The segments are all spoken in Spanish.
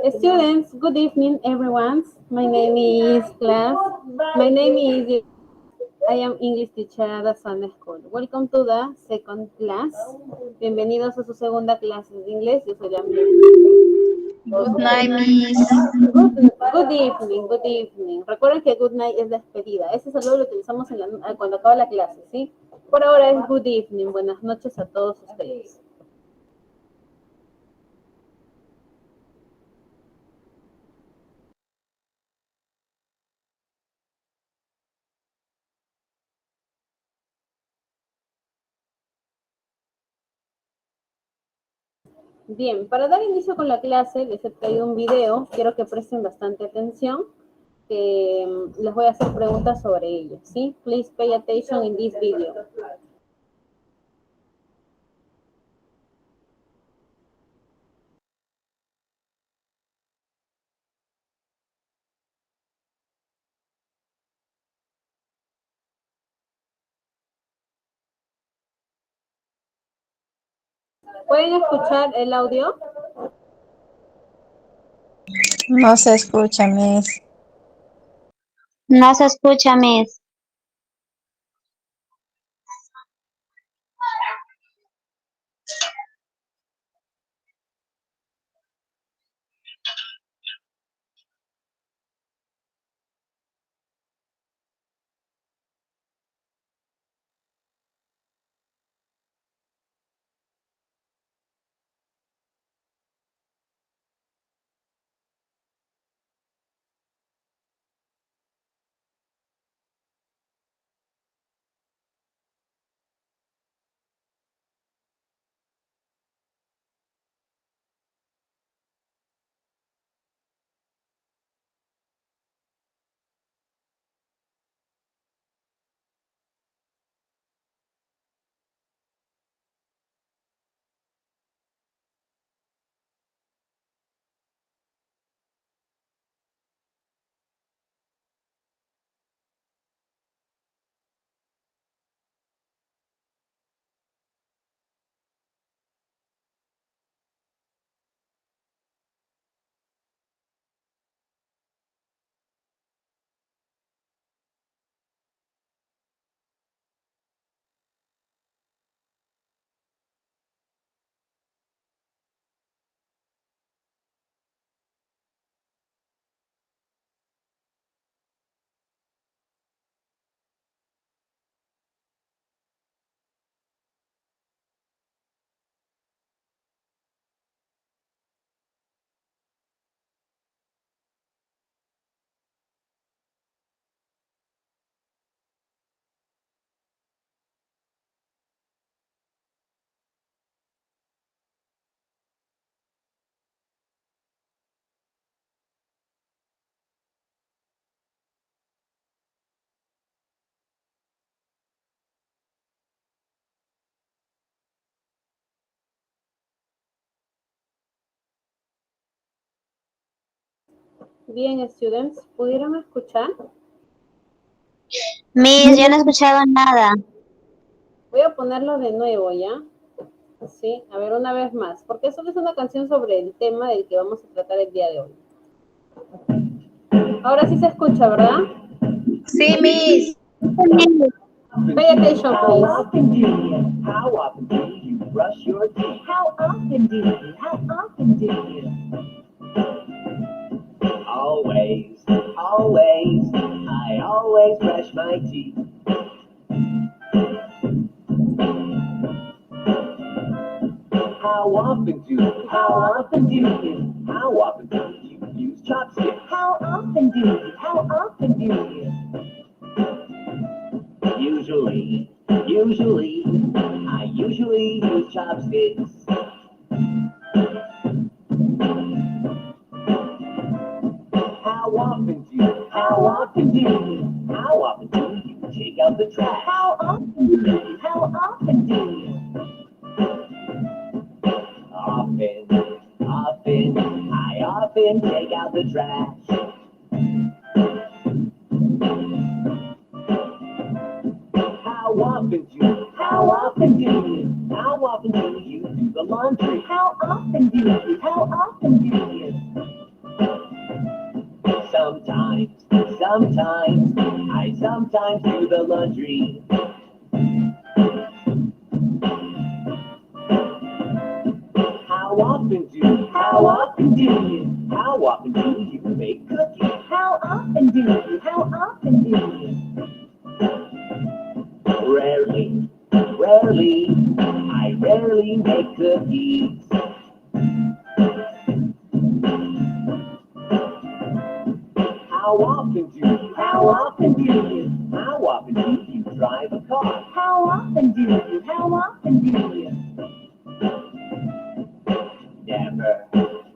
Students, good evening, everyone. My name is class. My name is. I am English teacher at the Sunday School. Welcome to the second class. Bienvenidos a su segunda clase de inglés. Yo soy la Good night, Miss. Good evening, good evening. Recuerden que good night es despedida. Ese saludo lo utilizamos cuando acaba la clase, ¿sí? Por ahora es good evening. Buenas noches a todos ustedes. Bien, para dar inicio con la clase, les he traído un video. Quiero que presten bastante atención, que les voy a hacer preguntas sobre ello, ¿sí? Please pay attention in this video. ¿Pueden escuchar el audio? No se escucha, Miss. No se escucha, Miss. Bien, students, ¿pudieron escuchar? Miss, yo no he escuchado nada. Voy a ponerlo de nuevo, ¿ya? Sí, a ver, una vez más, porque eso es una canción sobre el tema del que vamos a tratar el día de hoy. Ahora sí se escucha, ¿verdad? Sí, Miss. Pay attention, How please. often do you? How often do you brush your teeth? How often do you? How often do you? Always, always, I always brush my teeth. How often do you? How often do you? How often do you use chopsticks? How often do you? How often do you? Usually, I usually use chopsticks. How often do you? How often do you? How often do you take out the trash? How often do you? How often do you? Often, I often take out the trash. How often do you? How often do you? How often do you do the laundry? How often do you? How often do you? How often do you? How often do you? How often do you make cookies? How often do you? How often do you? Rarely, rarely. I rarely make cookies. How often do you? How often do you? How often do you drive a car? How often do you? How often do you? Never,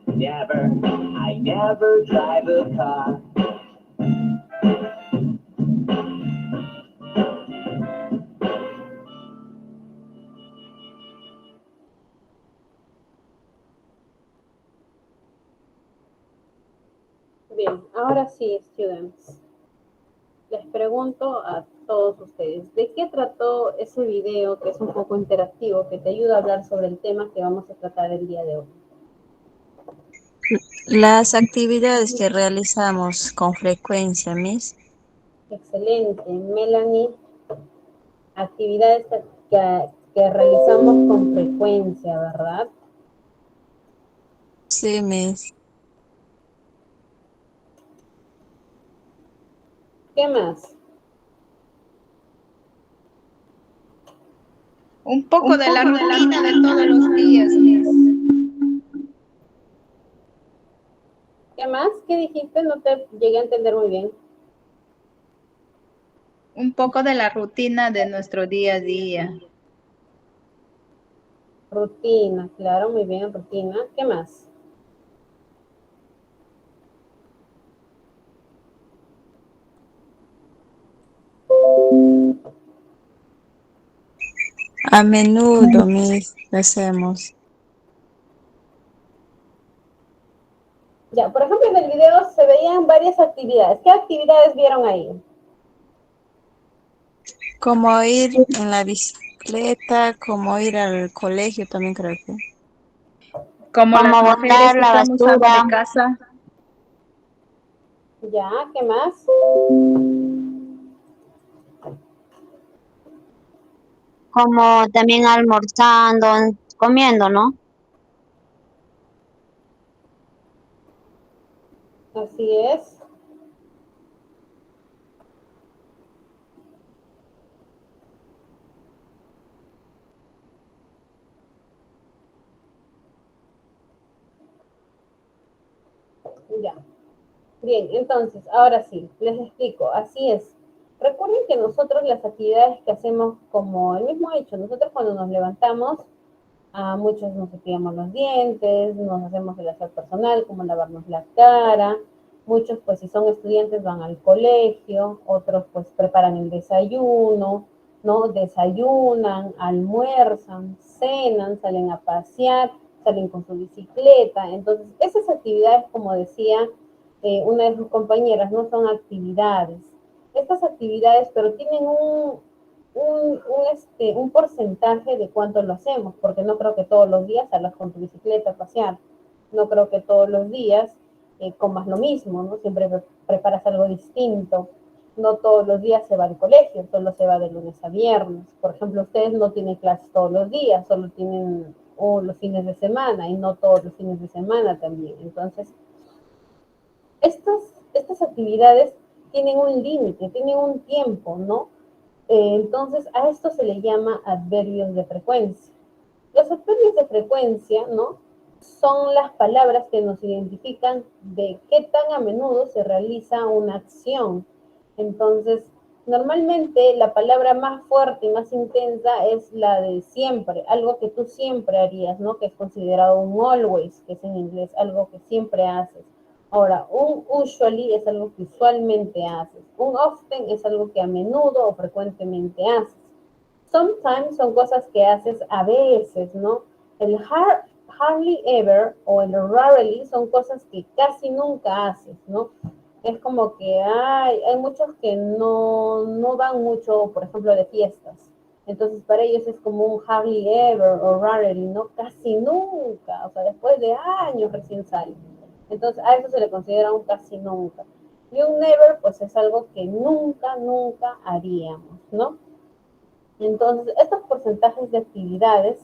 never. I never drive a car. Bien, ahora sí, students. Les pregunto a todos ustedes, ¿de qué trató ese video que es un poco interactivo, que te ayuda a hablar sobre el tema que vamos a tratar el día de hoy? Las actividades que realizamos con frecuencia, Miss. Excelente, Melanie. Actividades que realizamos con frecuencia, ¿verdad? Sí, Miss. ¿Qué más? Un poco de la rutina de todos los días, Miss. ¿Qué más? ¿Qué dijiste? No te llegué a entender muy bien. Un poco de la rutina de nuestro día a día. Rutina, claro, muy bien, rutina. ¿Qué más? A menudo, Miss, lo hacemos. Ya, por ejemplo, en el video se veían varias actividades. ¿Qué actividades vieron ahí? Como ir en la bicicleta, como ir al colegio también creo que. Como las Como mujeres botar que la estamos amo basura, de casa. Ya, ¿qué más? como también almorzando, comiendo, ¿no? Así es. Ya. Bien, entonces, ahora sí, les explico. Así es. Recuerden que nosotros las actividades que hacemos como el mismo hecho, nosotros cuando nos levantamos, a muchos nos cepillamos los dientes, nos hacemos el aseo personal, como lavarnos la cara. Muchos, pues, si son estudiantes, van al colegio, otros, pues, preparan el desayuno, ¿no? Desayunan, almuerzan, cenan, salen a pasear, salen con su bicicleta. Entonces, esas actividades, como decía una de sus compañeras, no son actividades. Estas actividades, pero tienen un porcentaje de cuánto lo hacemos, porque no creo que todos los días salgas con tu bicicleta a pasear, no creo que todos los días comas lo mismo, ¿no? Siempre preparas algo distinto, no todos los días se va al colegio, solo se va de lunes a viernes. Por ejemplo, ustedes no tienen clases todos los días, solo tienen los fines de semana y no todos los fines de semana también. Entonces, estas actividades tienen un límite, tienen un tiempo, ¿no? Entonces, a esto se le llama adverbios de frecuencia. Los adverbios de frecuencia, ¿no? Son las palabras que nos identifican de qué tan a menudo se realiza una acción. Entonces, normalmente la palabra más fuerte y más intensa es la de siempre, algo que tú siempre harías, ¿no? Que es considerado un always, que es en inglés, algo que siempre haces. Ahora, un usually es algo que usualmente haces. Un often es algo que a menudo o frecuentemente haces. Sometimes son cosas que haces a veces, ¿no? El hardly ever o el rarely son cosas que casi nunca haces, ¿no? Es como que hay muchos que no van mucho, por ejemplo, de fiestas. Entonces, para ellos es como un hardly ever o rarely, ¿no? Casi nunca, o sea, después de años recién sale. Entonces, a eso se le considera un casi nunca. Y un never, pues es algo que nunca, nunca haríamos, ¿no? Entonces, estos porcentajes de actividades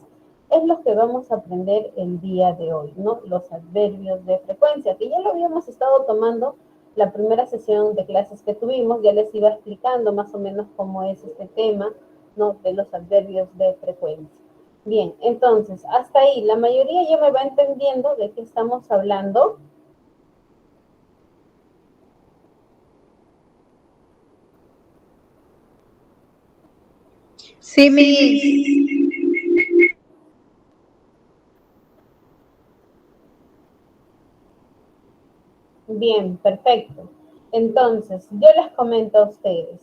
es lo que vamos a aprender el día de hoy, ¿no? Los adverbios de frecuencia, que ya lo habíamos estado tomando la primera sesión de clases que tuvimos, ya les iba explicando más o menos cómo es este tema, ¿no? De los adverbios de frecuencia. Bien, entonces, hasta ahí, la mayoría ya me va entendiendo de qué estamos hablando. Sí, Miss. Bien, perfecto. Entonces, yo les comento a ustedes,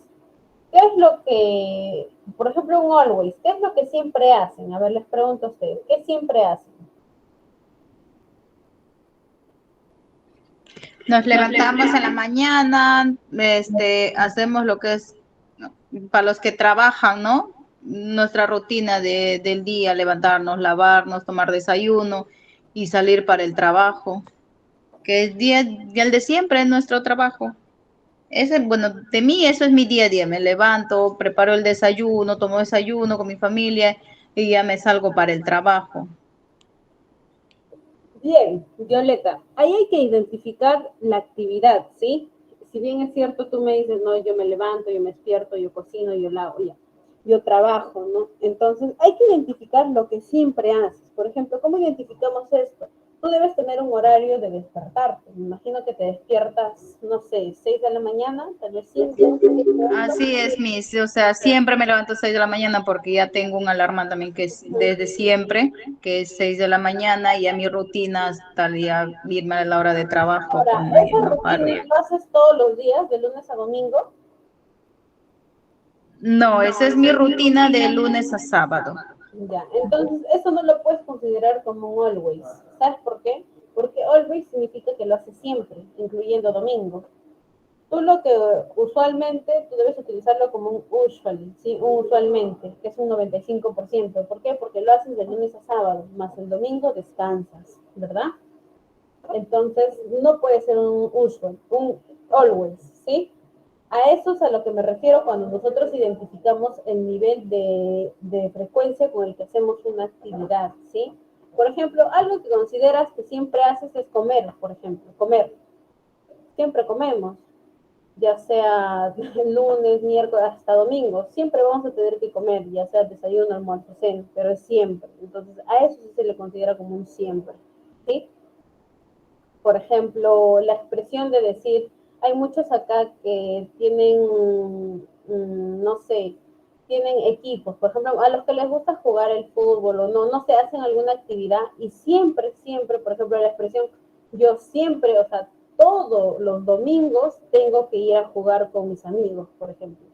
¿qué es lo que, por ejemplo, un always, qué es lo que siempre hacen? A ver, les pregunto a ustedes, ¿qué siempre hacen? Nos levantamos en la mañana, hacemos lo que es para los que trabajan, ¿no? Nuestra rutina del día, levantarnos, lavarnos, tomar desayuno y salir para el trabajo, que es el de siempre, es nuestro trabajo. Bueno, de mí eso es mi día a día. Me levanto, preparo el desayuno, tomo desayuno con mi familia y ya me salgo para el trabajo. Bien, Violeta, ahí hay que identificar la actividad, ¿sí? Si bien es cierto, tú me dices, no, yo me levanto, yo me despierto, yo cocino, yo lavo, ya, yo trabajo, ¿no? Entonces, hay que identificar lo que siempre haces. Por ejemplo, ¿cómo identificamos esto? Tú debes tener un horario de despertarte. Me imagino que te despiertas, no sé, 6 de la mañana, tal vez 5. Así es, Miss. O sea, siempre me levanto a 6 de la mañana porque ya tengo una alarma también que es desde siempre, que es 6 de la mañana y a mi rutina hasta ya irme a la hora de trabajo. Ahora, ¿esa No paro. rutina lo haces todos los días, de lunes a domingo? No, esa es mi rutina de lunes a sábado. Ya, entonces eso no lo puedes considerar como un always. ¿Sabes por qué? Porque always significa que lo haces siempre, incluyendo domingo. Tú lo que usualmente, tú debes utilizarlo como un usually, ¿sí? Un usualmente, que es un 95%. ¿Por qué? Porque lo haces de lunes a sábado, más el domingo descansas, ¿verdad? Entonces, no puede ser un usual, un always, ¿sí? A eso es a lo que me refiero cuando nosotros identificamos el nivel de frecuencia con el que hacemos una actividad, ¿sí? Por ejemplo, algo que consideras que siempre haces es comer, por ejemplo, comer. Siempre comemos, ya sea lunes, miércoles, hasta domingo. Siempre vamos a tener que comer, ya sea desayuno, almuerzo, cena, pero es siempre. Entonces, a eso sí se le considera como un siempre, ¿sí? Por ejemplo, la expresión de decir, hay muchos acá que tienen, no sé, tienen equipos, por ejemplo, a los que les gusta jugar el fútbol o no, no sé, hacen alguna actividad y siempre, siempre, por ejemplo, la expresión, yo siempre, o sea, todos los domingos tengo que ir a jugar con mis amigos, por ejemplo.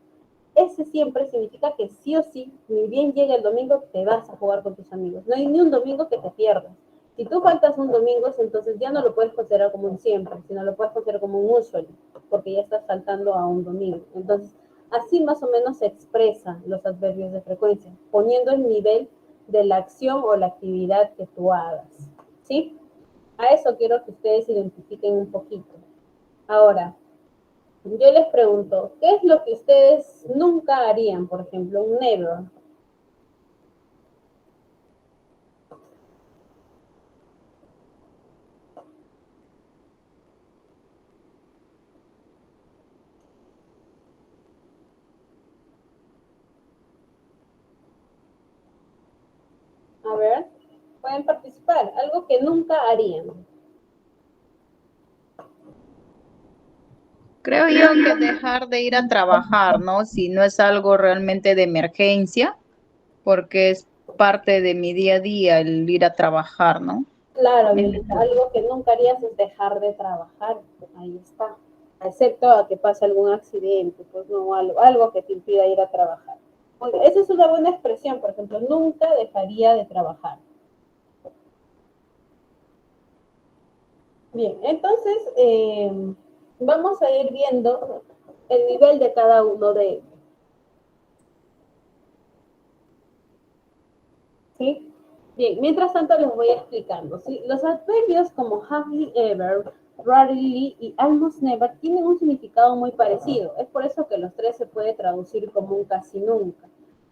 Ese siempre significa que sí o sí, ni bien llega el domingo, te vas a jugar con tus amigos. No hay ni un domingo que te pierdas. Si tú faltas un domingo, entonces ya no lo puedes considerar como un siempre, sino lo puedes considerar como un usual, porque ya estás faltando a un domingo. Entonces, así más o menos se expresan los adverbios de frecuencia, poniendo el nivel de la acción o la actividad que tú hagas. ¿Sí? A eso quiero que ustedes identifiquen un poquito. Ahora, yo les pregunto, ¿qué es lo que ustedes nunca harían, por ejemplo, un never? A ver, pueden participar, algo que nunca harían. Creo yo que dejar de ir a trabajar, ¿no? Si no es algo realmente de emergencia, porque es parte de mi día a día el ir a trabajar, ¿no? Claro, Violeta, algo que nunca harías es dejar de trabajar, ahí está, excepto a que pase algún accidente, pues no, algo que te impida ir a trabajar. Esa es una buena expresión, por ejemplo, nunca dejaría de trabajar. Bien, entonces vamos a ir viendo el nivel de cada uno de ellos. ¿Sí? Bien, mientras tanto les voy explicando. ¿Sí? Los adverbios como hardly ever, rarely y almost never tienen un significado muy parecido. Es por eso que los tres se puede traducir como un casi nunca.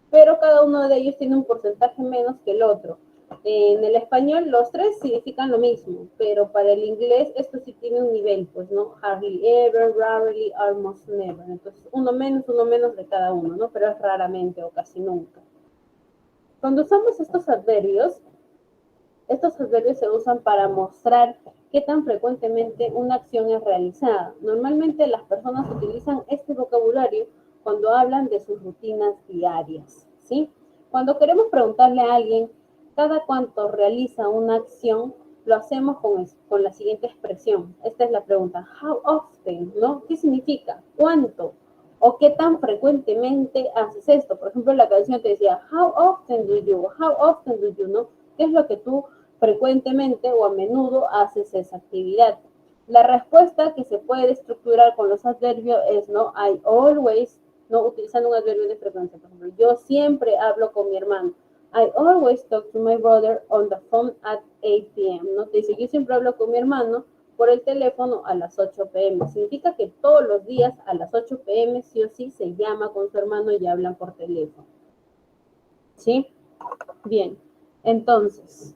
Pero cada uno de ellos tiene un porcentaje menos que el otro. En el español los tres significan lo mismo, pero para el inglés esto sí tiene un nivel, pues, ¿no? Hardly ever, rarely, almost never. Entonces, uno menos de cada uno, ¿no? Pero es raramente o casi nunca. Cuando usamos estos adverbios se usan para mostrar qué tan frecuentemente una acción es realizada. Normalmente las personas utilizan este vocabulario cuando hablan de sus rutinas diarias, ¿sí? Cuando queremos preguntarle a alguien cada cuánto realiza una acción, lo hacemos con la siguiente expresión. Esta es la pregunta, how often, ¿no? ¿Qué significa? ¿Cuánto? ¿O qué tan frecuentemente haces esto? Por ejemplo, la canción te decía, how often do you? How often do you, ¿no? ¿Qué es lo que tú frecuentemente o a menudo haces esa actividad? La respuesta que se puede estructurar con los adverbios es, ¿no? I always, ¿no? Utilizando un adverbio de frecuencia. Por ejemplo, yo siempre hablo con mi hermano. I always talk to my brother on the phone at 8 p.m., ¿no? Te dice, yo siempre hablo con mi hermano por el teléfono a las 8 p.m. Significa que todos los días a las 8 p.m. sí o sí se llama con su hermano y hablan por teléfono. ¿Sí? Bien. Entonces,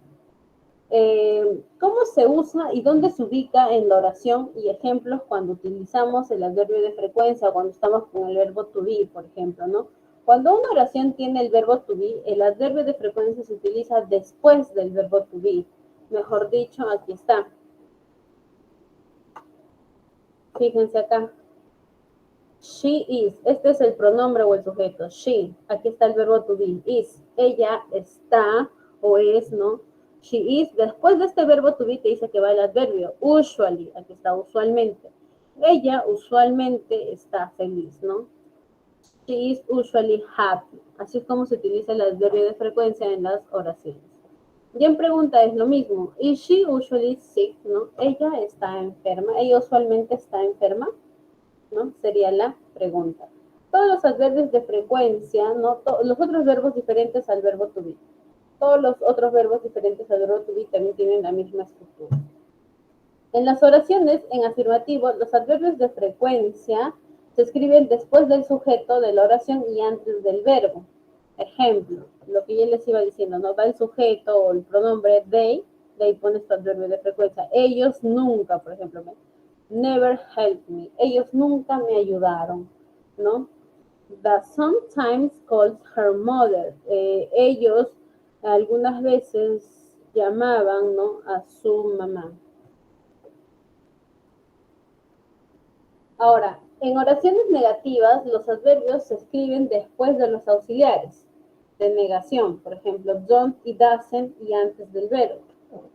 ¿cómo se usa y dónde se ubica en la oración y ejemplos cuando utilizamos el adverbio de frecuencia o cuando estamos con el verbo to be, por ejemplo, ¿no? Cuando una oración tiene el verbo to be, el adverbio de frecuencia se utiliza después del verbo to be. Mejor dicho, aquí está. Fíjense acá. She is. Este es el pronombre o el sujeto. She. Aquí está el verbo to be. Is. Ella está o es, ¿no? She is. Después de este verbo to be te dice que va el adverbio. Usually. Aquí está usualmente. Ella usualmente está feliz, ¿no? She is usually happy. Así es como se utiliza el adverbio de frecuencia en las oraciones. Y en pregunta es lo mismo. Is she usually sick? ¿No? Ella está enferma. Ella usualmente está enferma, ¿no? Sería la pregunta. Todos los adverbios de frecuencia, ¿no? Los otros verbos diferentes al verbo to be. Todos los otros verbos diferentes al verbo to be también tienen la misma estructura. En las oraciones en afirmativo, los adverbios de frecuencia se escriben después del sujeto de la oración y antes del verbo. Ejemplo, lo que yo les iba diciendo, ¿no? Va el sujeto o el pronombre they, de ahí pones tu adverbio de frecuencia. Ellos nunca, por ejemplo, never helped me. Ellos nunca me ayudaron, ¿no? That sometimes calls her mother. Ellos algunas veces llamaban, ¿no? A su mamá. Ahora, en oraciones negativas, los adverbios se escriben después de los auxiliares de negación. Por ejemplo, don't y doesn't y antes del verbo.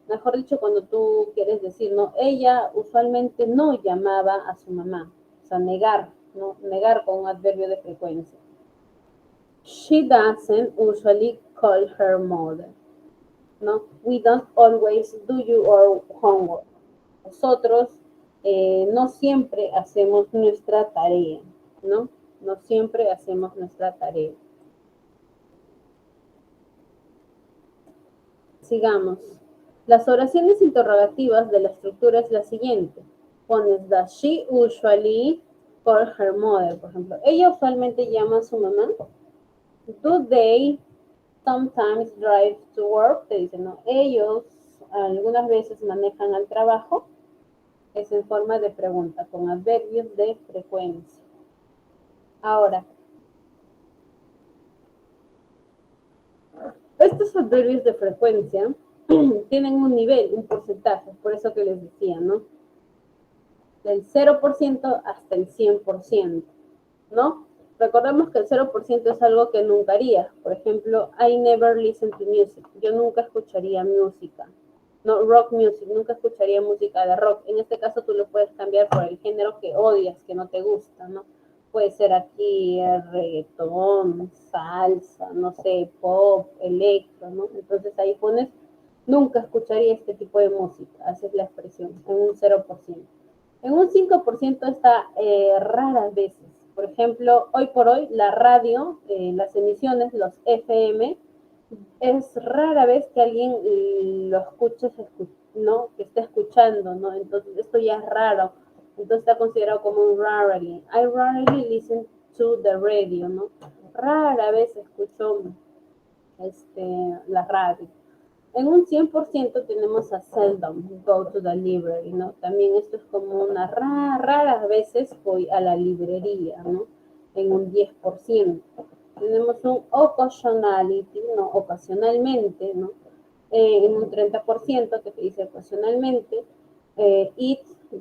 Mejor dicho, cuando tú quieres decir, no, ella usualmente no llamaba a su mamá. O sea, negar, ¿no? Negar con un adverbio de frecuencia. She doesn't usually call her mother, ¿no? We don't always do your homework. Nosotros no siempre hacemos nuestra tarea, ¿no? No siempre hacemos nuestra tarea. Sigamos. Las oraciones interrogativas de la estructura es la siguiente. Pones does she usually call her mother, por ejemplo. Ella usualmente llama a su mamá. Do they sometimes drive to work? Te dicen, no. Ellos algunas veces manejan al trabajo. Es en forma de pregunta, con adverbios de frecuencia. Ahora, estos adverbios de frecuencia tienen un nivel, un porcentaje, por eso que les decía, ¿no? Del 0% hasta el 100%, ¿no? Recordemos que el 0% es algo que nunca haría. Por ejemplo, I never listen to music. Yo nunca escucharía música. No, rock music, nunca escucharía música de rock. En este caso tú lo puedes cambiar por el género que odias, que no te gusta, ¿no? Puede ser aquí reggaetón, salsa, no sé, pop, electro, ¿no? Entonces ahí pones, nunca escucharía este tipo de música, haces la expresión, en un 0%. En un 5% está raras veces. Por ejemplo, hoy por hoy la radio, las emisiones, los FM, es rara vez que alguien lo escuche, ¿no? Que esté escuchando, ¿no? Entonces esto ya es raro. Entonces está considerado como un rarely. I rarely listen to the radio, ¿no? Rara vez escucho la radio. En un 100% tenemos a seldom, go to the library, ¿no? También esto es como una raras veces voy a la librería, ¿no? En un 10%. Tenemos un occasionality, ¿no? Ocasionalmente, ¿no? En un 30% que te dice ocasionalmente. Eat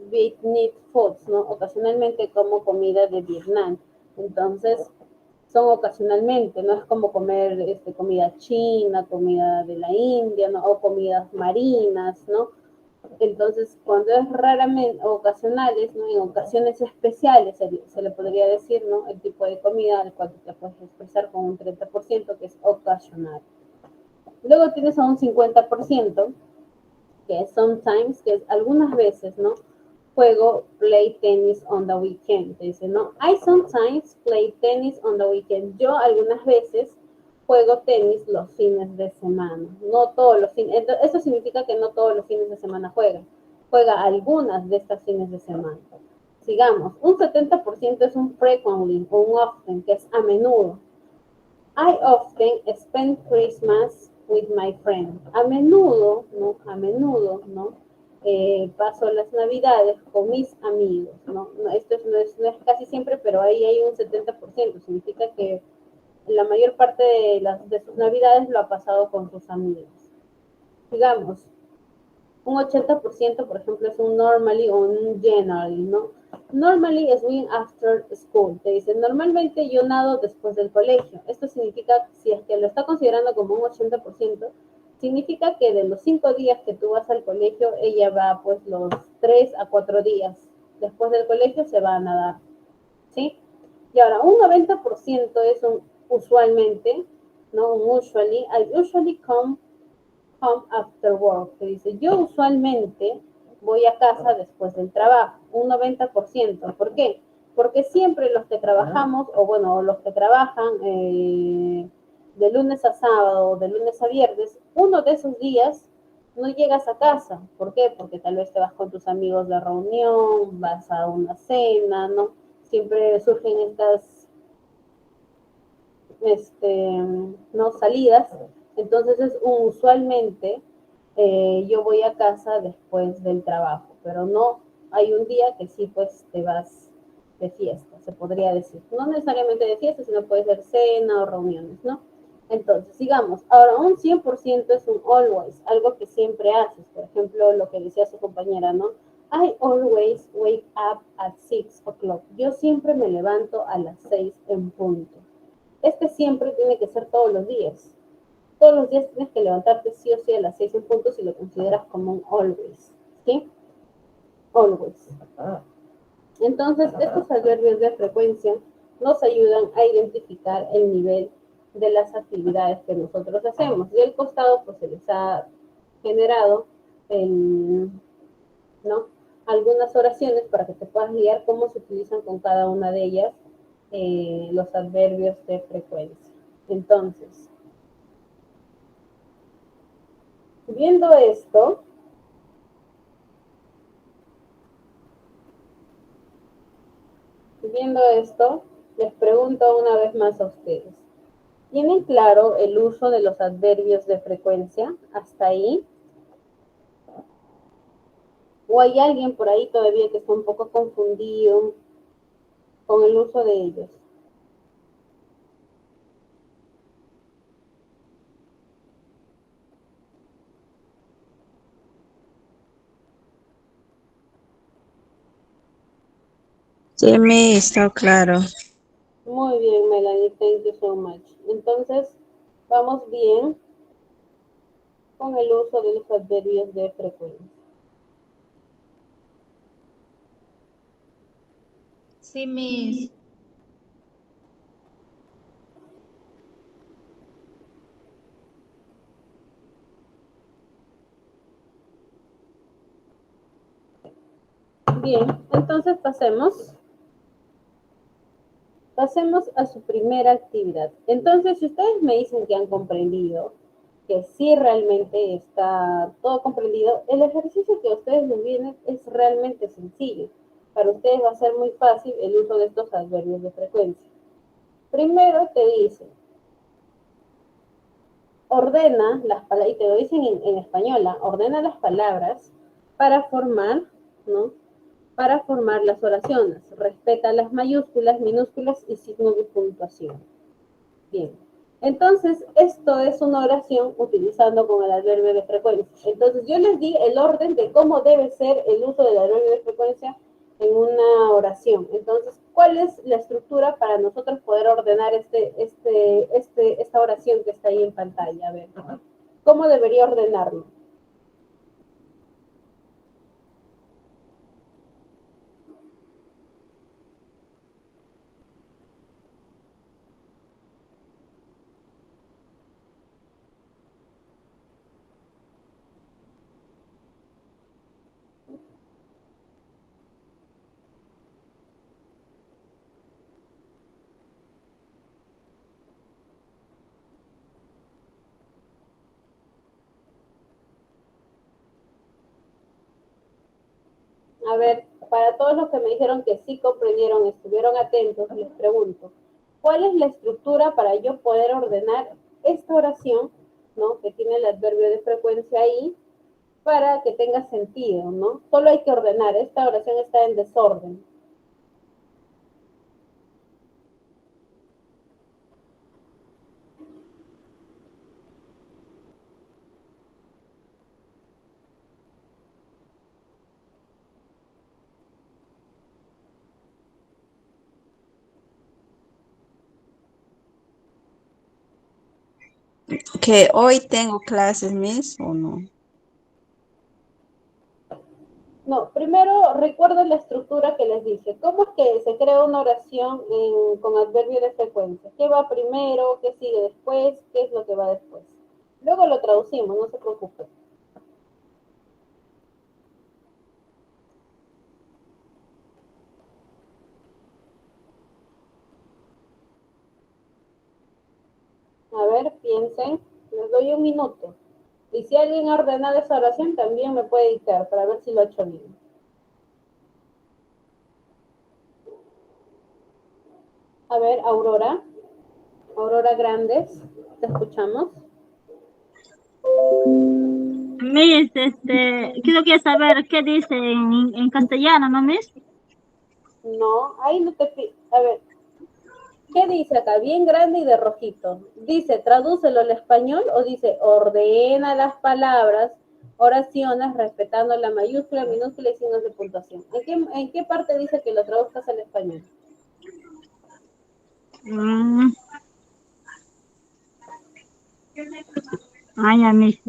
Vietnamese foods, ¿no? Ocasionalmente como comida de Vietnam. Entonces, son ocasionalmente, no es como comer comida china, comida de la India, ¿no? O comidas marinas, ¿no? Entonces, cuando es raramente, ocasionales, ¿no? En ocasiones especiales, se le podría decir, ¿no? El tipo de comida al cual te puedes expresar con un 30%, que es ocasional. Luego tienes a un 50%, que es sometimes, que es algunas veces, ¿no? Juego play tennis on the weekend. Te dice, ¿no? I sometimes play tennis on the weekend. Yo algunas veces juego tenis los fines de semana. No todos los fines. Eso significa que no todos los fines de semana juega. Juega algunas de estas fines de semana. Sigamos. Un 70% es un frequently o un often, que es a menudo. I often spend Christmas with my friends. A menudo, ¿no? A menudo, ¿no? Paso las Navidades con mis amigos, ¿no? Esto no es casi siempre, pero ahí hay un 70%. Significa que la mayor parte de sus Navidades lo ha pasado con sus amigos. Digamos, un 80%, por ejemplo, es un normally o un generally, ¿no? Normally es swim after school. Te dicen, normalmente yo nado después del colegio. Esto significa, si es que lo está considerando como un 80%, significa que de los 5 días que tú vas al colegio, ella va pues los 3 a 4 días. Después del colegio se va a nadar, ¿sí? Y ahora, un 90% es un usualmente, ¿no? Un usually. I usually come after work, que dice, yo usualmente voy a casa después del trabajo, un 90%. ¿Por qué? Porque siempre los que trabajamos, o bueno, los que trabajan de lunes a sábado o de lunes a viernes, uno de esos días no llegas a casa. ¿Por qué? Porque tal vez te vas con tus amigos de reunión, vas a una cena, ¿no? Siempre surgen estas no salidas. Entonces es usualmente yo voy a casa después del trabajo, pero no hay un día que sí pues te vas de fiesta, se podría decir. No necesariamente de fiesta, sino puede ser cena o reuniones, ¿no? Entonces, sigamos. Ahora, un 100% es un always, algo que siempre haces. Por ejemplo, lo que decía su compañera, ¿no? I always wake up at 6 o'clock. Yo siempre me levanto a las 6 en punto. Este siempre tiene que ser todos los días. Todos los días tienes que levantarte sí o sí a las 6 en punto si lo consideras como un always. ¿Sí? Always. Entonces, estos adverbios de frecuencia nos ayudan a identificar el nivel de las actividades que nosotros hacemos. Y al costado, pues se les ha generado ¿no? Algunas oraciones para que te puedas guiar cómo se utilizan con cada una de ellas los adverbios de frecuencia. Entonces, viendo esto, les pregunto una vez más a ustedes. ¿Tienen claro el uso de los adverbios de frecuencia hasta ahí? ¿O hay alguien por ahí todavía que está un poco confundido con el uso de ellos? Sí, me está claro. Muy bien, Melanie, thank you so much. Entonces, vamos bien con el uso de los adverbios de frecuencia. Sí, Miss. Bien, entonces pasemos a su primera actividad. Entonces, si ustedes me dicen que han comprendido, que sí realmente está todo comprendido, el ejercicio que a ustedes les viene es realmente sencillo. Para ustedes va a ser muy fácil el uso de estos adverbios de frecuencia. Primero te dice, ordena las palabras, y te lo dicen en español, ordena las palabras para formar, ¿no? Para formar las oraciones. Respeta las mayúsculas, minúsculas y signos de puntuación. Bien. Entonces, esto es una oración utilizando con el adverbio de frecuencia. Entonces, yo les di el orden de cómo debe ser el uso del adverbio de frecuencia en una oración. Entonces, ¿cuál es la estructura para nosotros poder ordenar esta oración que está ahí en pantalla? A ver, ¿cómo debería ordenarlo? A ver, para todos los que me dijeron que sí comprendieron, estuvieron atentos, les pregunto, ¿cuál es la estructura para yo poder ordenar esta oración, ¿no? Que tiene el adverbio de frecuencia ahí, para que tenga sentido, ¿no? Solo hay que ordenar, esta oración está en desorden. Que hoy tengo clases, Miss, ¿o no? No, primero recuerden la estructura que les dije. ¿Cómo es que se crea una oración con adverbio de frecuencia? ¿Qué va primero? ¿Qué sigue después? ¿Qué es lo que va después? Luego lo traducimos, no se preocupen. A ver, piensen. Les doy un minuto. Y si alguien ha ordenado esa oración, también me puede dictar para ver si lo ha hecho bien. A ver, Aurora. Aurora Grandes, ¿te escuchamos? Miss, quiero saber qué dice en castellano, ¿no, Miss? No, ahí no te... A ver, ¿qué dice acá? Bien grande y de rojito. Dice, tradúcelo al español o dice, ordena las palabras, oraciones, respetando la mayúscula, minúscula y signos de puntuación. ¿En qué parte dice que lo traduzcas al español? Mm. Ah, ya, Miss.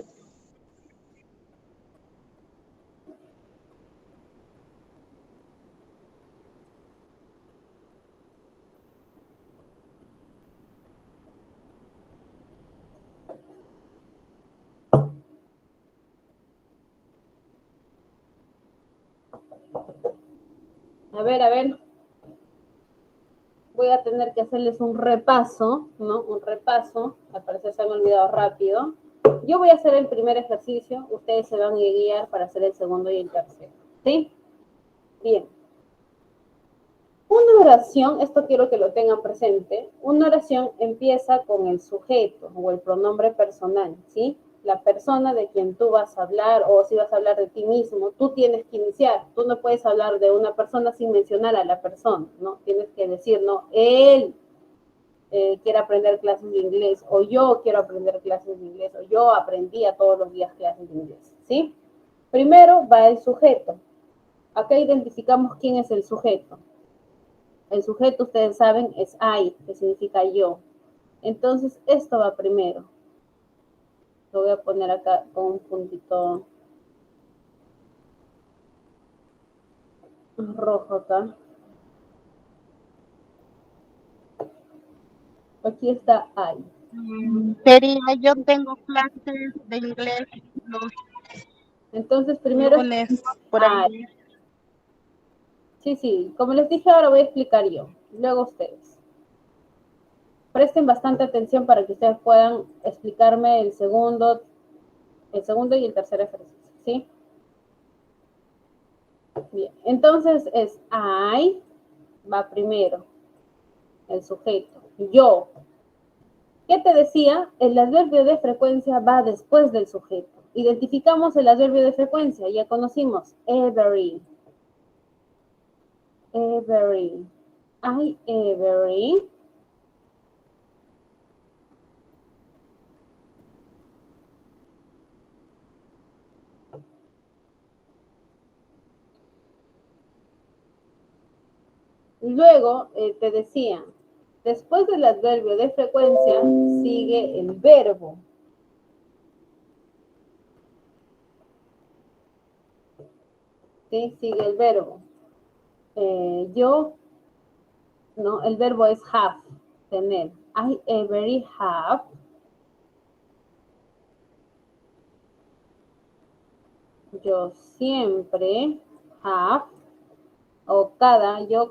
A ver. Voy a tener que hacerles un repaso, ¿no? Un repaso. Al parecer se me ha olvidado rápido. Yo voy a hacer el primer ejercicio. Ustedes se van a guiar para hacer el segundo y el tercero. ¿Sí? Bien. Una oración, esto quiero que lo tengan presente, una oración empieza con el sujeto o el pronombre personal, ¿sí? La persona de quien tú vas a hablar o si vas a hablar de ti mismo, tú tienes que iniciar. Tú no puedes hablar de una persona sin mencionar a la persona, ¿no? Tienes que decir, no, él quiere aprender clases de inglés o yo quiero aprender clases de inglés o yo aprendía todos los días clases de inglés, ¿sí? Primero va el sujeto. Acá identificamos quién es el sujeto. El sujeto, ustedes saben, es I, que significa yo. Entonces, esto va primero. Lo voy a poner acá con un puntito rojo acá. Aquí está I. Sería, yo tengo clases de inglés los Entonces, primero lunes por I. ahí. Sí, como les dije, ahora voy a explicar yo. Luego ustedes. Presten bastante atención para que ustedes puedan explicarme el segundo y el tercer ejercicio, ¿sí? Bien, entonces es I, va primero, el sujeto. Yo, ¿Qué te decía? El adverbio de frecuencia va después del sujeto. Identificamos el adverbio de frecuencia, ya conocimos, every. Every. I every. Luego te decía, después del adverbio de frecuencia sigue el verbo. ¿Sí? Sigue el verbo. Yo, no, el verbo es have, tener. I every have. Yo siempre have. O cada, yo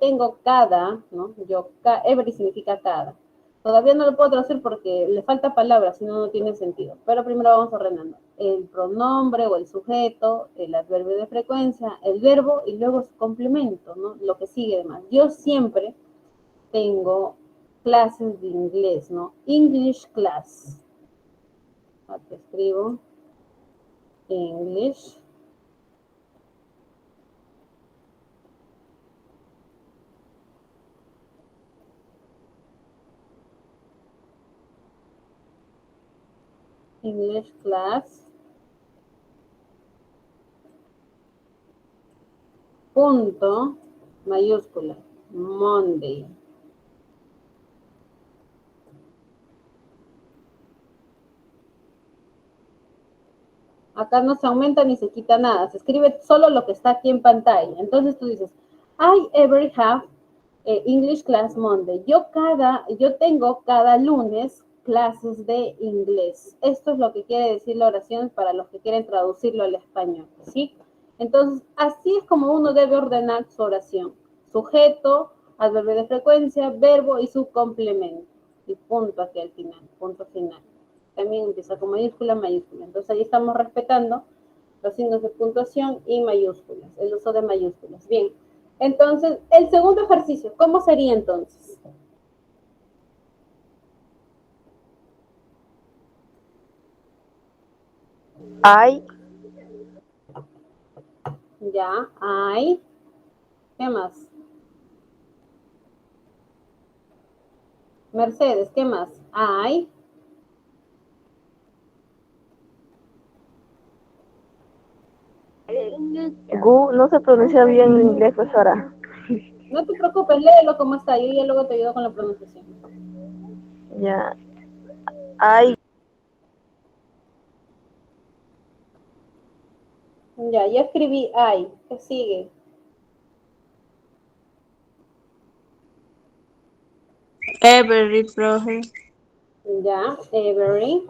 tengo cada, ¿no? Every significa cada. Todavía no lo puedo traducir porque le falta palabras, si no, no tiene sentido. Pero primero vamos ordenando. El pronombre o el sujeto, el adverbio de frecuencia, el verbo y luego su complemento, ¿no? Lo que sigue además. Yo siempre tengo clases de inglés, ¿no? English class. Aquí escribo English. English class. Punto, mayúscula, Monday. Acá no se aumenta ni se quita nada, se escribe solo lo que está aquí en pantalla. Entonces tú dices, I every have English class Monday. Yo tengo cada lunes clases de inglés. Esto es lo que quiere decir la oración para los que quieren traducirlo al español, ¿sí? Entonces, así es como uno debe ordenar su oración. Sujeto, adverbio de frecuencia, verbo y su complemento. Y punto aquí al final, punto final. También empieza con mayúscula, mayúscula. Entonces ahí estamos respetando los signos de puntuación y mayúsculas, el uso de mayúsculas. Bien, entonces, el segundo ejercicio, ¿cómo sería entonces? I, Ya, I. ¿Qué más? Mercedes, ¿qué más? I. Gu, no se pronuncia bien en inglés, profesora. No te preocupes, léelo como está. Yo ya luego te ayudo con la pronunciación. Ya. I, Ya escribí I. ¿Qué sigue? Every, profe. Ya, every.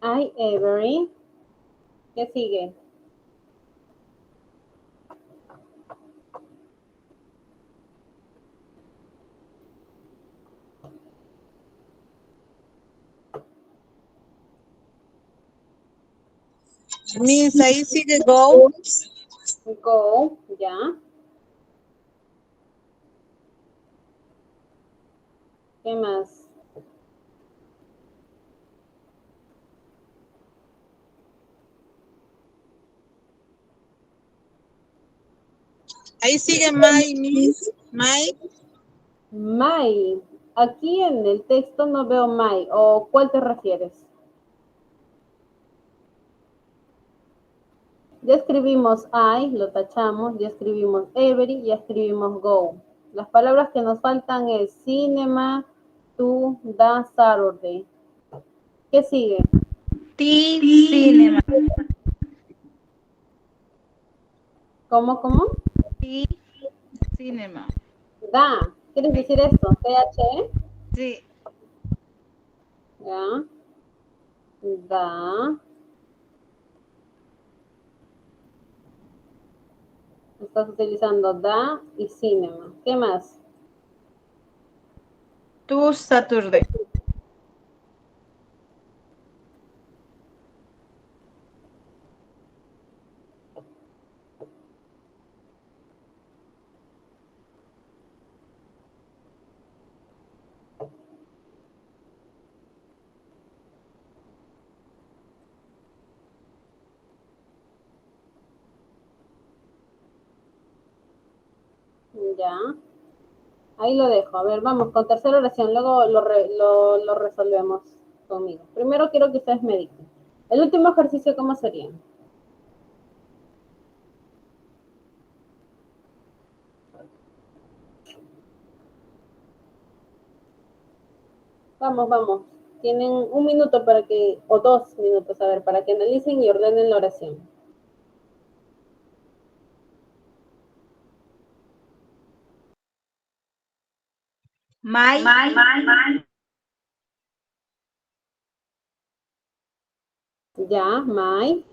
I every. ¿Qué sigue? Miss, ahí sigue go. Go, ya. ¿Qué más? Ahí sigue my, miss. My. My. Aquí en el texto no veo my. ¿O cuál te refieres? Ya escribimos I, lo tachamos. Ya escribimos every, ya escribimos go. Las palabras que nos faltan es cinema, to, the, Saturday. ¿Qué sigue? Cinema. ¿Cómo? Cinema. Da. ¿Quieres decir esto? TH. Sí. Ya. Da. Estás utilizando da y cinema. ¿Qué más? To Saturday. Ya, ahí lo dejo. A ver, vamos con tercera oración, luego lo resolvemos conmigo. Primero quiero que ustedes me digan. El último ejercicio, ¿cómo sería? Vamos, vamos. Tienen un minuto para que, o 2 minutos, a ver, para que analicen y ordenen la oración. My, Ya, my.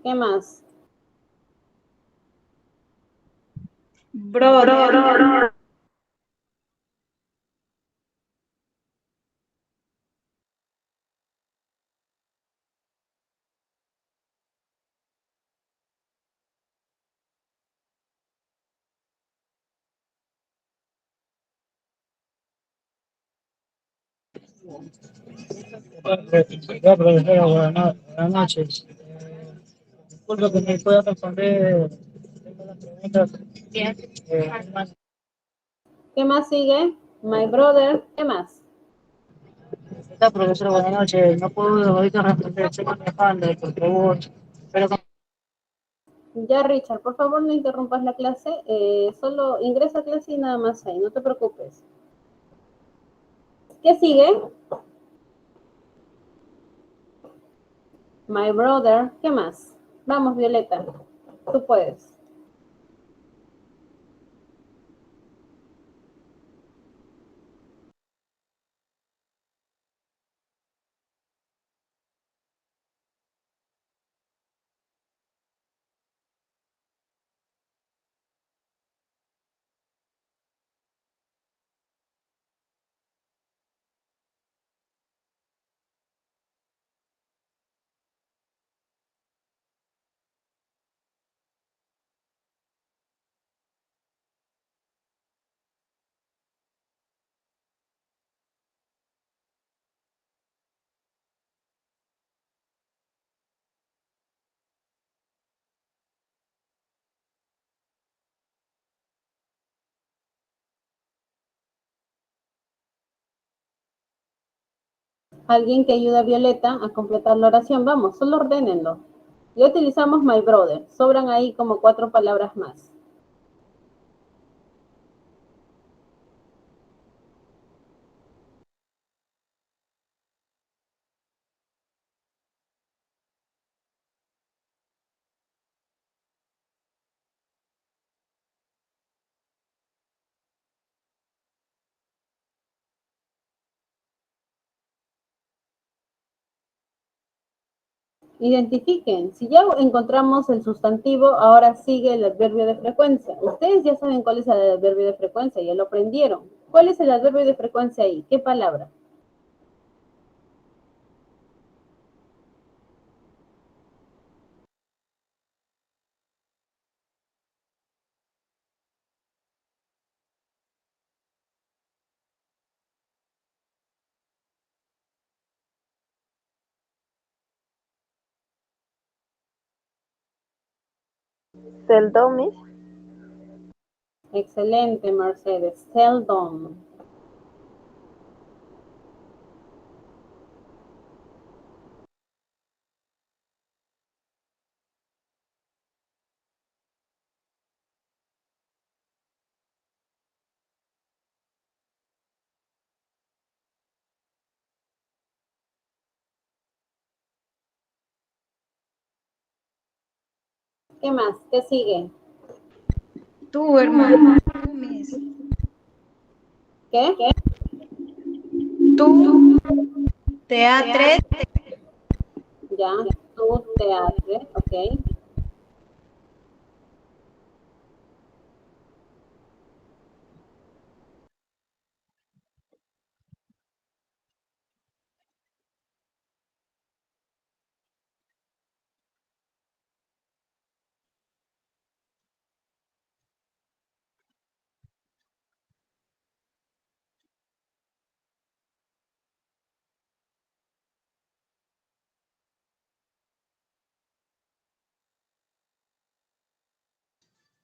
¿Qué más? brother, Ya, profesora, buenas noches. Disculpe que me pueda responder las preguntas. Eh, ¿Qué más sigue? My brother. ¿Qué más? ya, profesora, buenas noches. No puedo ahorita responder, estoy manejando, por favor. Pero Ya, Richard, por favor no interrumpas la clase. Solo ingresa a clase y nada más ahí, no te preocupes. ¿Qué sigue? My brother. ¿Qué más? Vamos, Violeta. Tú puedes. Alguien que ayude a Violeta a completar la oración. Vamos, solo ordénenlo. Ya utilizamos my brother. Sobran ahí como 4 palabras más. Identifiquen. Si ya encontramos el sustantivo, ahora sigue el adverbio de frecuencia. Ustedes ya saben cuál es el adverbio de frecuencia, ya lo aprendieron. ¿Cuál es el adverbio de frecuencia ahí? ¿Qué palabra? Seldom, Miss. Excelente, Mercedes. Seldom. ¿Qué más? ¿Qué sigue? tú, hermano, tú, Miss, ¿Qué? tú, teatre, Ya. Tu teatro. Ok.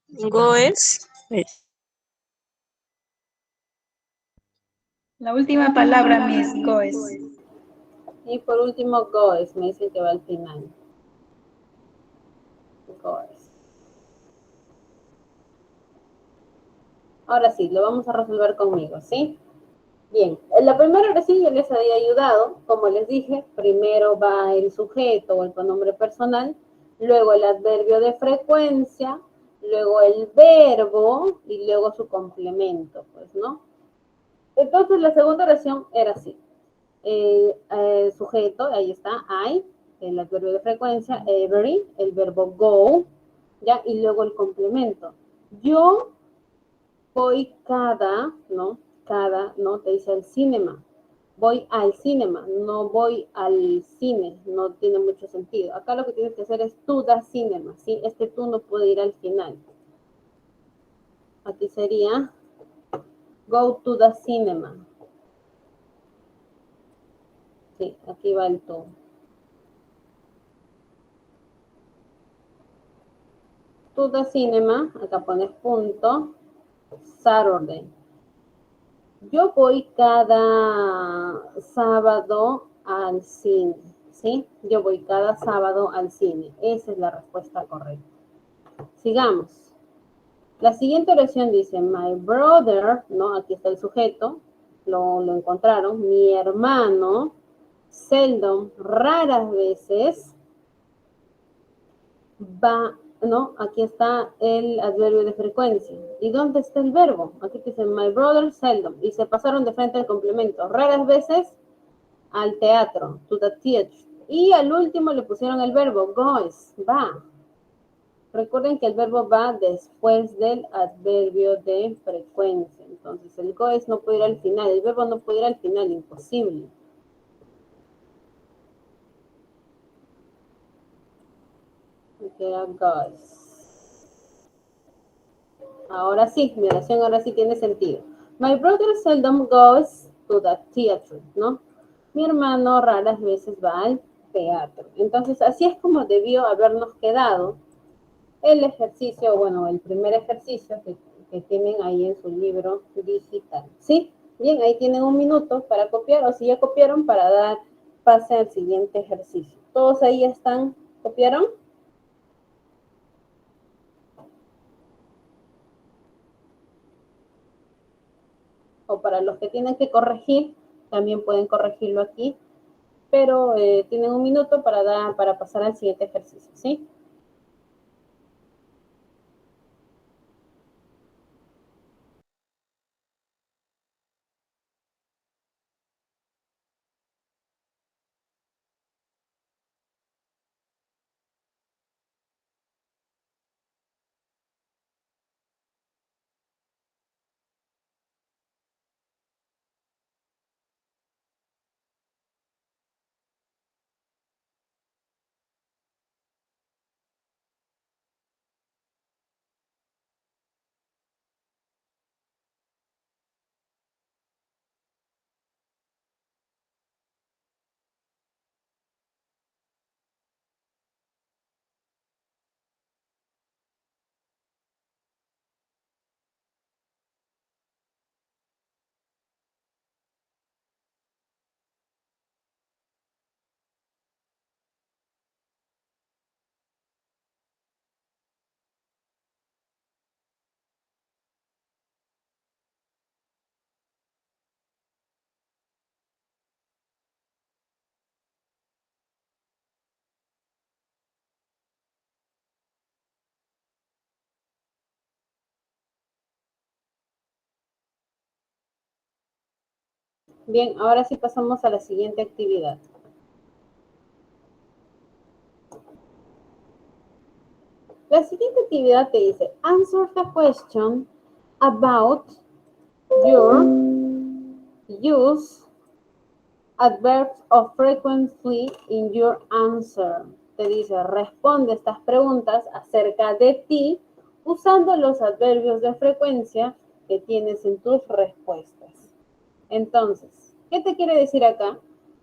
Goes. La última palabra, Miss, goes. Y por último, goes, me dicen que va al final. Goes. Ahora sí, lo vamos a resolver conmigo, ¿sí? Bien, en la primera oración yo les había ayudado, como les dije, primero va el sujeto o el pronombre personal, luego el adverbio de frecuencia, luego el verbo y luego su complemento, pues, ¿no? Entonces la segunda oración era así. Sujeto, ahí está, I, el adverbio de frecuencia, every, el verbo go, ¿ya? Y luego el complemento. Yo voy cada, ¿no? Te dice el cinema. Voy al cinema, no voy al cine, no tiene mucho sentido. Acá lo que tienes que hacer es to the cinema, ¿sí? Este tú no puede ir al final. Aquí sería go to the cinema. Sí, aquí va el to. To the cinema, acá pones punto, Saturday. Yo voy cada sábado al cine, ¿sí? Yo voy cada sábado al cine. Esa es la respuesta correcta. Sigamos. La siguiente oración dice, my brother, ¿no? Aquí está el sujeto, lo encontraron. Mi hermano, seldom, raras veces, va, ¿no? Aquí está el adverbio de frecuencia. ¿Y dónde está el verbo? Aquí dice, my brother seldom. Y se pasaron de frente al complemento. Raras veces al teatro, to the theater. Y al último le pusieron el verbo, goes, va. Recuerden que el verbo va después del adverbio de frecuencia. Entonces, el goes no puede ir al final. El verbo no puede ir al final, imposible. Queda goes. Ahora sí, mi oración ahora sí tiene sentido. My brother seldom goes to the theater, ¿no? Mi hermano raras veces va al teatro. Entonces, así es como debió habernos quedado el ejercicio, bueno, el primer ejercicio que tienen ahí en su libro digital, ¿sí? Bien, ahí tienen un minuto para copiar, o si ya copiaron, para dar pase al siguiente ejercicio. ¿Todos ahí están? ¿Copiaron? O para los que tienen que corregir, también pueden corregirlo aquí, pero tienen un minuto para pasar al siguiente ejercicio, ¿sí? Bien, ahora sí pasamos a la siguiente actividad. La siguiente actividad te dice, answer the question about your use adverbs of frequency in your answer. Te dice, responde estas preguntas acerca de ti usando los adverbios de frecuencia que tienes en tus respuestas. Entonces, ¿qué te quiere decir acá?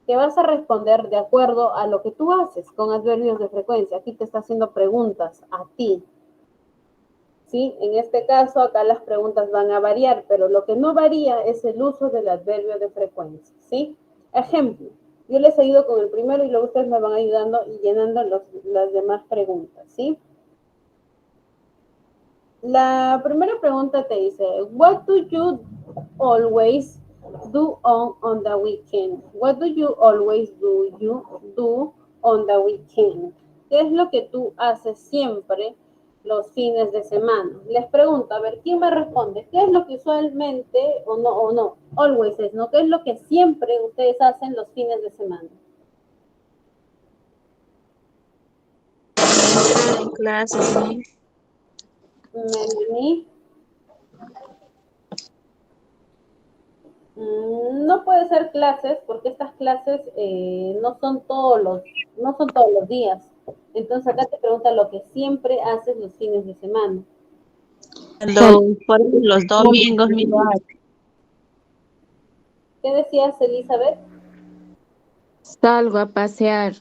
Que vas a responder de acuerdo a lo que tú haces con adverbios de frecuencia. Aquí te está haciendo preguntas a ti. ¿sí? En este caso, acá las preguntas van a variar, pero lo que no varía es el uso del adverbio de frecuencia, ¿sí? Ejemplo, yo les ayudo con el primero y luego ustedes me van ayudando y llenando las demás preguntas, ¿sí? La primera pregunta te dice, what do you always do on the weekend? What do you always do on the weekend? ¿Qué es lo que tú haces siempre los fines de semana? Les pregunto, a ver, ¿quién me responde? ¿Qué es lo que usualmente, o no, always es, ¿no? ¿Qué es lo que siempre ustedes hacen los fines de semana? Entrar en clases, Miss. Melanie. No puede ser clases porque estas clases no son todos los días. Entonces acá te pregunta lo que siempre haces los fines de semana. Por ejemplo, los domingos, Miss. ¿Qué decías, Elizabeth? Salgo a pasear.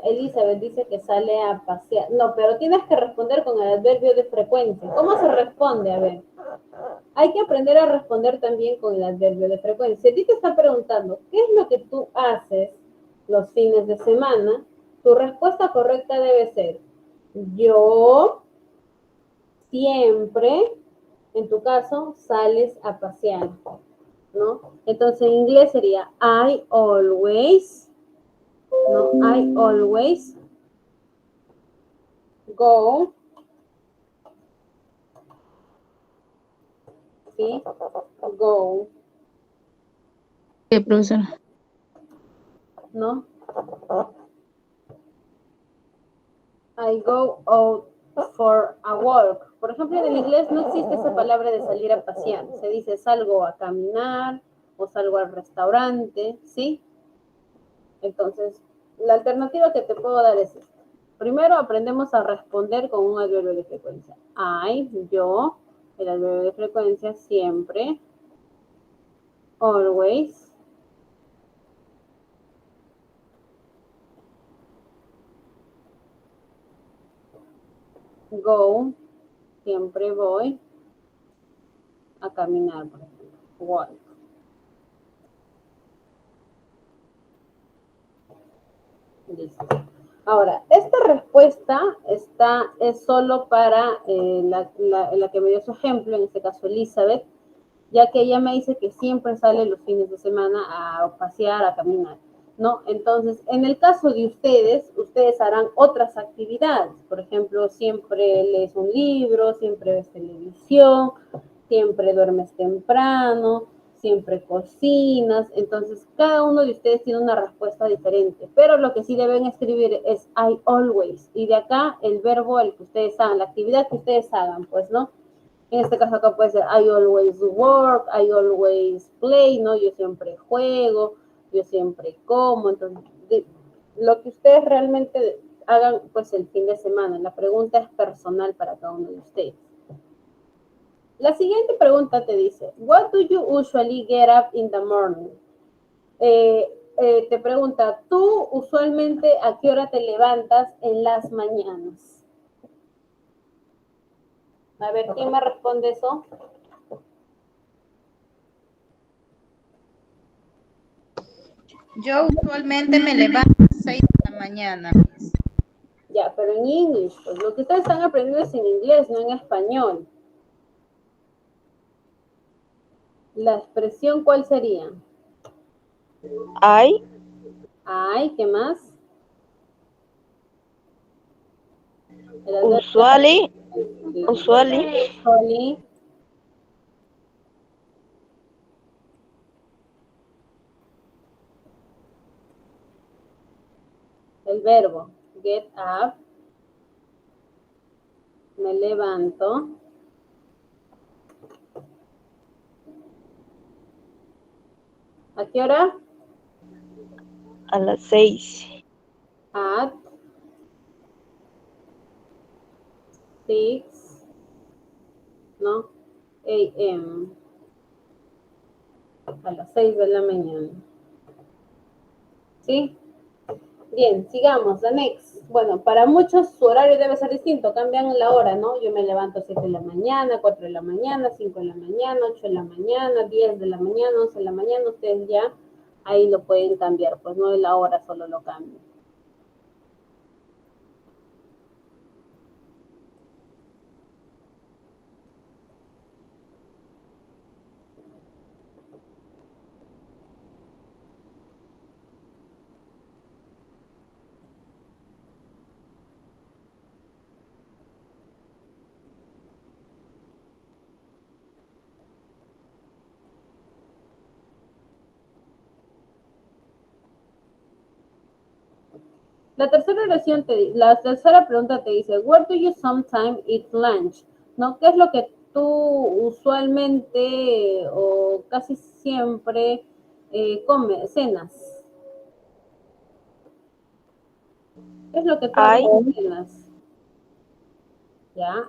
Elizabeth dice que sale a pasear. No, pero tienes que responder con el adverbio de frecuencia. ¿Cómo se responde? A ver. Hay que aprender a responder también con el adverbio de frecuencia. Si a ti te está preguntando, ¿qué es lo que tú haces los fines de semana? Tu respuesta correcta debe ser, yo siempre, en tu caso, sales a pasear, ¿no? Entonces en inglés sería I always, ¿no? I always go, ¿sí? Go, ¿Qué, profesora? ¿no? I go out for a walk. Por ejemplo, en el inglés no existe esa palabra de salir a pasear. Se dice salgo a caminar o salgo al restaurante, ¿sí? Entonces, la alternativa que te puedo dar es esta. Primero aprendemos a responder con un adverbio de frecuencia. I, yo, el adverbio de frecuencia, siempre, always, go, siempre voy a caminar, por ejemplo, walk. Listo. Ahora, esta respuesta es solo para la que me dio su ejemplo, en este caso Elizabeth, ya que ella me dice que siempre sale los fines de semana a pasear, a caminar, ¿no? Entonces, en el caso de ustedes harán otras actividades. Por ejemplo, siempre lees un libro, siempre ves televisión, siempre duermes temprano, siempre cocinas. Entonces, cada uno de ustedes tiene una respuesta diferente. Pero lo que sí deben escribir es I always. Y de acá el verbo, el que ustedes hagan, la actividad que ustedes hagan, pues, ¿no? En este caso acá puede ser I always work, I always play, ¿no? Yo siempre juego, yo siempre como. Entonces, lo que ustedes realmente hagan, pues, el fin de semana. La pregunta es personal para cada uno de ustedes. La siguiente pregunta te dice, what do you usually get up in the morning? Te pregunta, ¿tú usualmente a qué hora te levantas en las mañanas? A ver, ¿quién me responde eso? Yo usualmente me levanto a las 6 de la mañana. Ya, pero en inglés, pues lo que ustedes están aprendiendo es en inglés, no en español. La expresión, ¿cuál sería? I Ay, ¿qué más? usually Usually. El verbo, get up, me levanto. ¿A qué hora? a las 6. At 6, ¿no? AM. A las 6 de la mañana. ¿Sí? Bien, sigamos, the next. Bueno, para muchos su horario debe ser distinto, cambian la hora, ¿no? Yo me levanto a 7 de la mañana, 4 de la mañana, 5 de la mañana, 8 de la mañana, 10 de la mañana, 11 de la mañana, ustedes ya ahí lo pueden cambiar, pues no de la hora solo lo cambian. La tercera pregunta te dice, where do you sometimes eat lunch? ¿No? ¿Qué es lo que tú usualmente o casi siempre comes, cenas? ¿Qué es lo que tú cenas? Ya,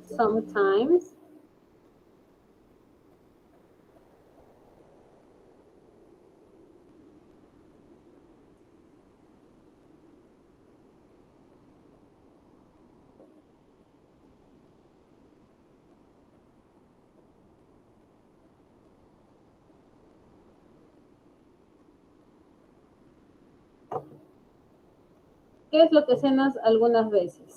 sometimes. ¿Qué es lo que cenas algunas veces?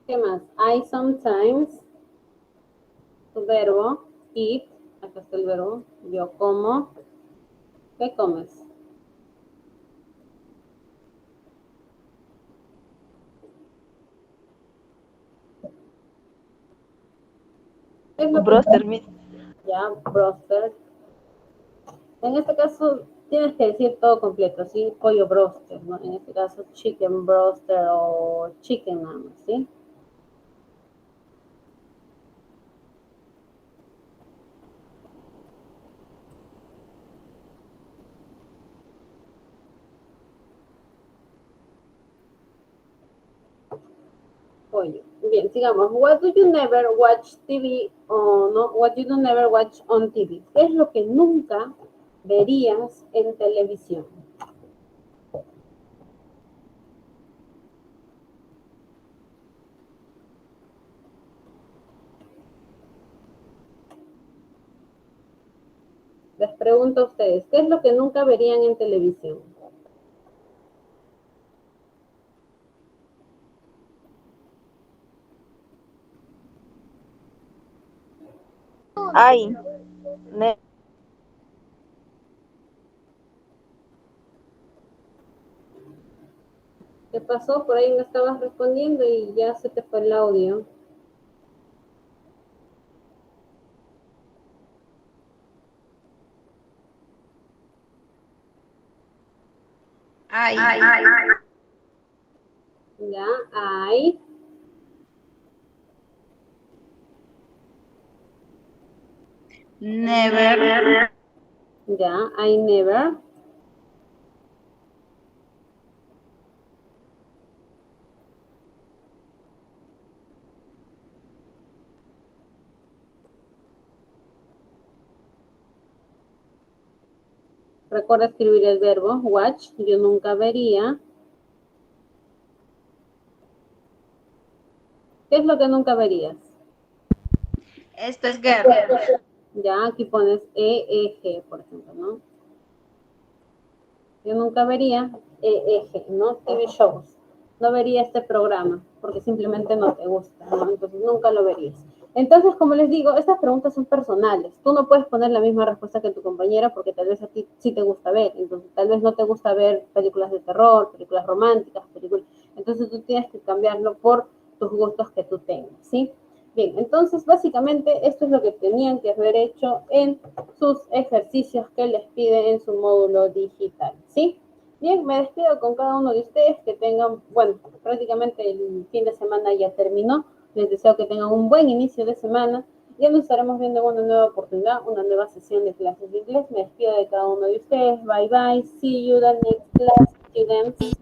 ¿Qué más? I sometimes, tu verbo, eat, acá está el verbo, yo como. ¿Qué comes? Broster, miss. Ya, broster. En este caso tienes que decir todo completo, ¿sí? Pollo broster, ¿no? En este caso chicken broster o chicken nada más, ¿sí? Pollo. Bien, sigamos. What do you never watch TV o no? What do you never watch on TV? ¿Qué es lo que nunca verías en televisión? Les pregunto a ustedes, ¿qué es lo que nunca verían en televisión? ¿Qué pasó? Por ahí me estabas respondiendo y ya se te fue el audio. Ya, hay. Never. Ya, I never. Recuerda escribir el verbo watch, yo nunca vería. ¿Qué es lo que nunca verías? Esto es guerra. Ya, aquí pones EEG, por ejemplo, ¿no? Yo nunca vería EEG, ¿no? TV shows. No vería este programa porque simplemente no te gusta, ¿no? Entonces nunca lo verías. Entonces, como les digo, estas preguntas son personales. Tú no puedes poner la misma respuesta que tu compañera porque tal vez a ti sí te gusta ver. Entonces, tal vez no te gusta ver películas de terror, películas románticas, películas... Entonces, tú tienes que cambiarlo por tus gustos que tú tengas, ¿sí? Bien, entonces, básicamente, esto es lo que tenían que haber hecho en sus ejercicios que les pide en su módulo digital, ¿sí? Bien, me despido con cada uno de ustedes, que tengan, bueno, prácticamente el fin de semana ya terminó. Les deseo que tengan un buen inicio de semana. Ya nos estaremos viendo en una nueva oportunidad, una nueva sesión de clases de inglés. Me despido de cada uno de ustedes. Bye, bye. See you the next class, students.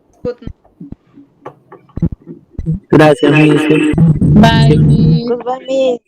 Gracias, mister. Bye, miss. Goodbye, miss.